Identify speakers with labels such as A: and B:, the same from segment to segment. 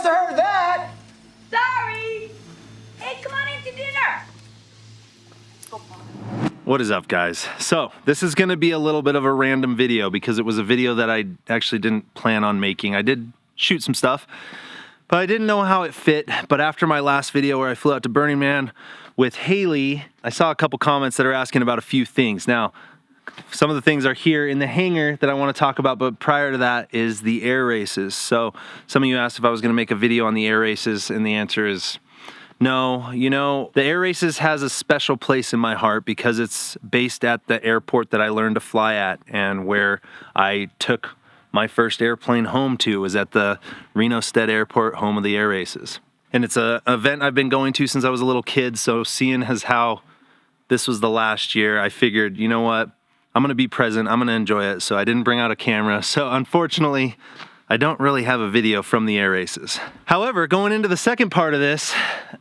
A: have heard that.
B: Sorry. Hey, come on in to dinner.
C: What is up, guys? So this is going to be a little bit of a random video because it was a video that I actually didn't plan on making. I did shoot some stuff, but I didn't know how it fit. But after my last video where I flew out to Burning Man with Haley, I saw a couple comments that are asking about a few things. Now, some of the things are here in the hangar that I want to talk about, but prior to that is the air races. So some of you asked if I was going to make a video on the air races, and the answer is no. You know, the air races has a special place in my heart because it's based at the airport that I learned to fly at, and where I took my first airplane home to was at the Reno Airport, home of the air races. And it's an event I've been going to since I was a little kid, so seeing as how this was the last year, I figured, you know what, I'm going to be present, I'm going to enjoy it, so I didn't bring out a camera. So unfortunately, I don't really have a video from the air races. However, going into the second part of this,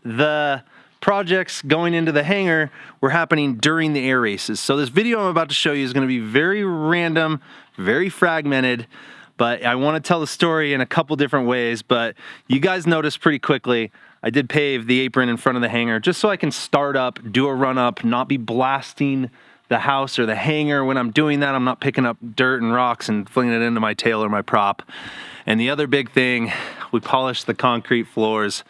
C: the projects going into the hangar were happening during the air races. So this video I'm about to show you is going to be very random, very fragmented, but I want to tell the story in a couple different ways. But you guys noticed pretty quickly, I did pave the apron in front of the hangar just so I can start up, do a run up, not be blasting the house or the hangar. When I'm doing that, I'm not picking up dirt and rocks and flinging it into my tail or my prop. And the other big thing, we polished the concrete floors,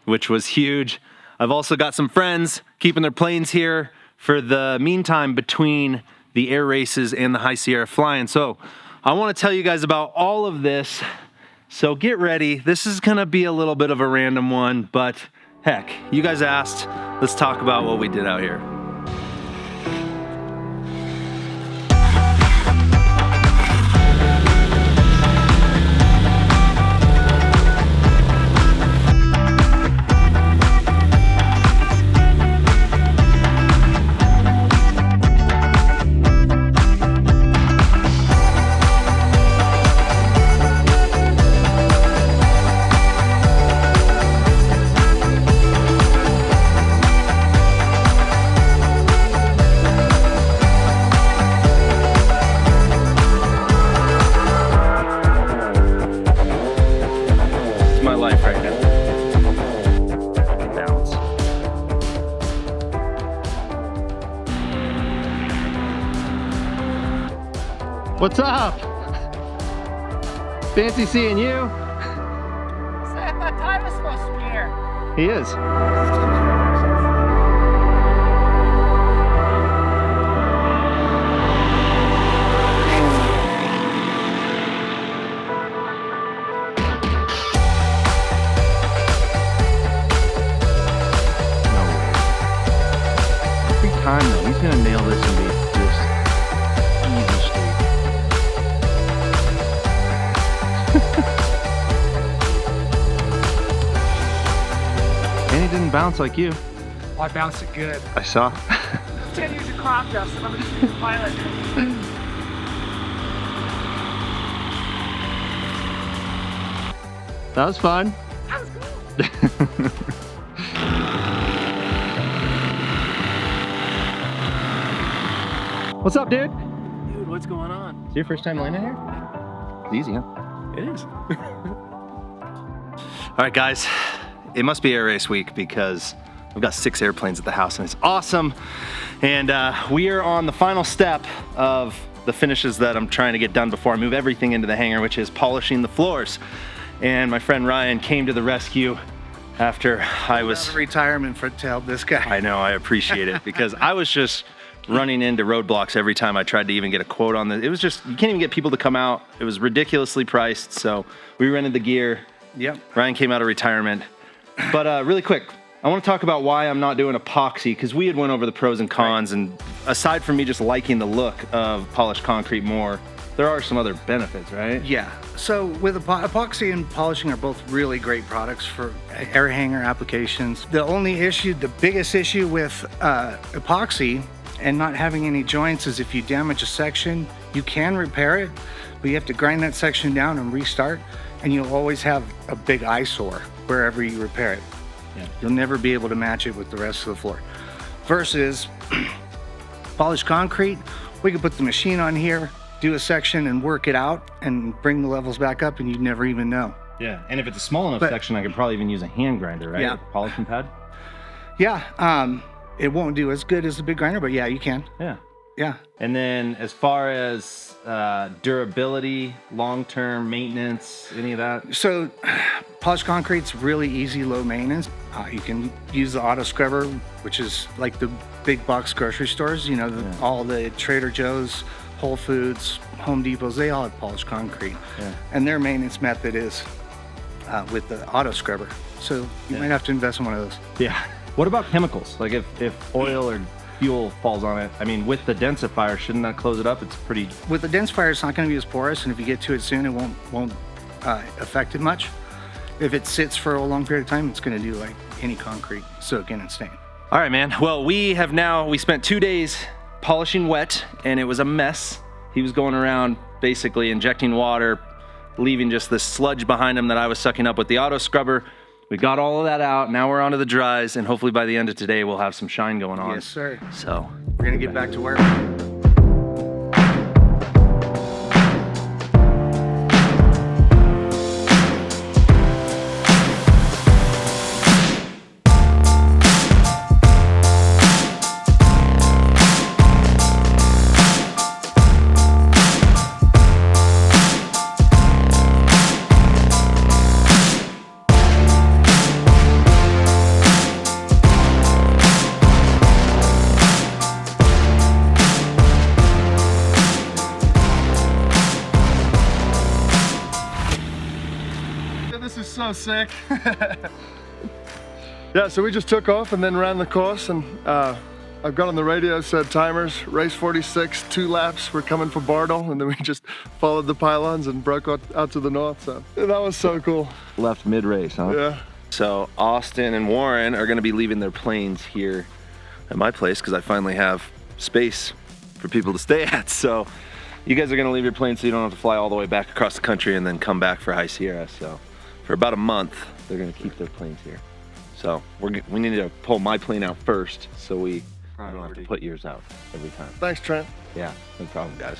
C: which was huge. I've also got some friends keeping their planes here for the meantime between the air races and the High Sierra flying. So I want to tell you guys about all of this. So get ready. This is going to be a little bit of a random one, but heck, you guys asked. Let's talk about what we did out here. What's up? Fancy seeing you.
B: So I thought Ty was supposed to be here.
C: He is. Every time though, he's gonna nail this and be just easy street. And he didn't bounce like you.
A: Oh, I bounced it good.
C: I saw.
A: Can't use your crop dust. I'm gonna see the pilot.
C: That was fun.
A: That was cool.
C: What's up, dude?
A: Dude, what's going on?
C: It's your first time landing here? It's easy, huh?
A: It is.
C: All right, guys. It must be air race week because we've got 6 airplanes at the house and it's awesome. And we are on the final step of the finishes that I'm trying to get done before I move everything into the hangar, which is polishing the floors. And my friend Ryan came to the rescue after I was
D: retirement to help this guy.
C: I know, I appreciate it because I was just running into roadblocks every time I tried to even get a quote on this. It was just, you can't even get people to come out. It was ridiculously priced. So we rented the gear.
D: Yep.
C: Ryan came out of retirement. But really quick, I want to talk about why I'm not doing epoxy, because we had went over the pros and cons, and aside from me just liking the look of polished concrete more, there are some other benefits, right?
D: Yeah. So with epoxy and polishing are both really great products for air hangar applications. The only issue, the biggest issue with epoxy and not having any joints is if you damage a section, you can repair it, but you have to grind that section down and restart, and you'll always have a big eyesore wherever you repair it.
C: Yeah.
D: You'll never be able to match it with the rest of the floor. Versus polished concrete, we could put the machine on here, do a section and work it out and bring the levels back up, and you'd never even know.
C: Yeah, and if it's a small enough
D: But-
C: section, I could probably even use a hand grinder, right?
D: Yeah.
C: With a polishing pad.
D: Yeah, it won't do as good as the big grinder, but yeah, you can.
C: Yeah.
D: Yeah.
C: And then as far as durability, long-term maintenance, any of that?
D: So polished concrete's really easy, low maintenance. You can use the auto scrubber, which is like the big box grocery stores, you know, all the Trader Joe's, Whole Foods, Home Depots, they all have polished concrete.
C: Yeah.
D: And their maintenance method is with the auto scrubber. So you might have to invest in one of those.
C: Yeah. What about chemicals? Like if oil or fuel falls on it, I mean, with the densifier, shouldn't that close it up? It's pretty...
D: With the densifier, it's not going to be as porous, and if you get to it soon, it won't affect it much. If it sits for a long period of time, it's going to do like any concrete, soak in and stain.
C: All right, man. Well, we spent 2 days polishing wet, and it was a mess. He was going around basically injecting water, leaving just this sludge behind him that I was sucking up with the auto scrubber. We got all of that out. Now we're onto the dries, and hopefully by the end of today, we'll have some shine going on.
D: Yes, sir.
C: So
D: We're going to get back to work.
E: This is so sick. Yeah, so we just took off and then ran the course, and I've got on the radio, said timers, race 46, 2 laps, we're coming for Bartle, and then we just followed the pylons and broke out to the north, so that was so cool.
C: left mid-race, huh?
E: Yeah.
C: So Austin and Warren are gonna be leaving their planes here at my place because I finally have space for people to stay at. So you guys are gonna leave your plane so you don't have to fly all the way back across the country and then come back for High Sierra. So for about a month, they're gonna keep their planes here. So we need to pull my plane out first so we don't have to put yours out every time.
E: Thanks, Trent.
C: Yeah, no problem, guys.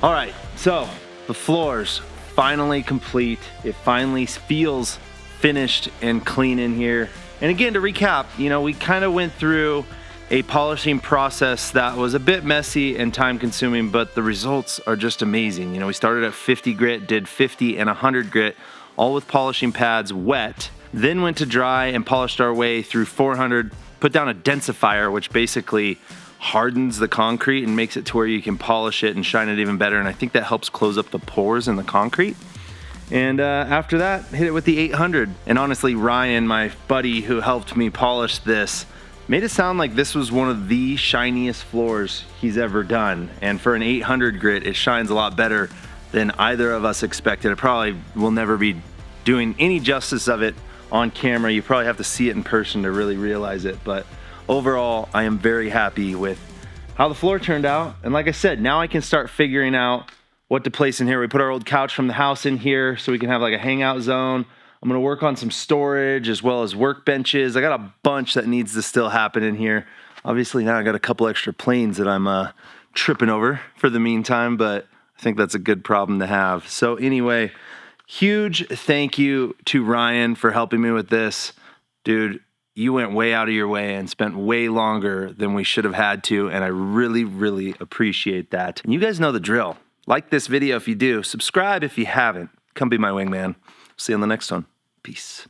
C: All right, so the floor's finally complete. It finally feels finished and clean in here. And again, to recap, you know, we kind of went through a polishing process that was a bit messy and time consuming, but the results are just amazing. You know, we started at 50 grit, did 50 and 100 grit, all with polishing pads wet, then went to dry and polished our way through 400, put down a densifier, which basically hardens the concrete and makes it to where you can polish it and shine it even better. And I think that helps close up the pores in the concrete. And after that, hit it with the 800. And honestly, Ryan, my buddy who helped me polish this, made it sound like this was one of the shiniest floors he's ever done. And for an 800 grit, it shines a lot better than either of us expected. It probably will never be doing any justice of it on camera. You probably have to see it in person to really realize it. But overall, I am very happy with how the floor turned out. And like I said, now I can start figuring out what to place in here. We put our old couch from the house in here so we can have like a hangout zone. I'm gonna work on some storage as well as workbenches. I got a bunch that needs to still happen in here. Obviously now I got a couple extra planes that I'm tripping over for the meantime, but I think that's a good problem to have. So anyway, huge thank you to Ryan for helping me with this. Dude, you went way out of your way and spent way longer than we should have had to, and I really, really appreciate that. And you guys know the drill. Like this video if you do, subscribe if you haven't. Come be my wingman. See you on the next one. Peace.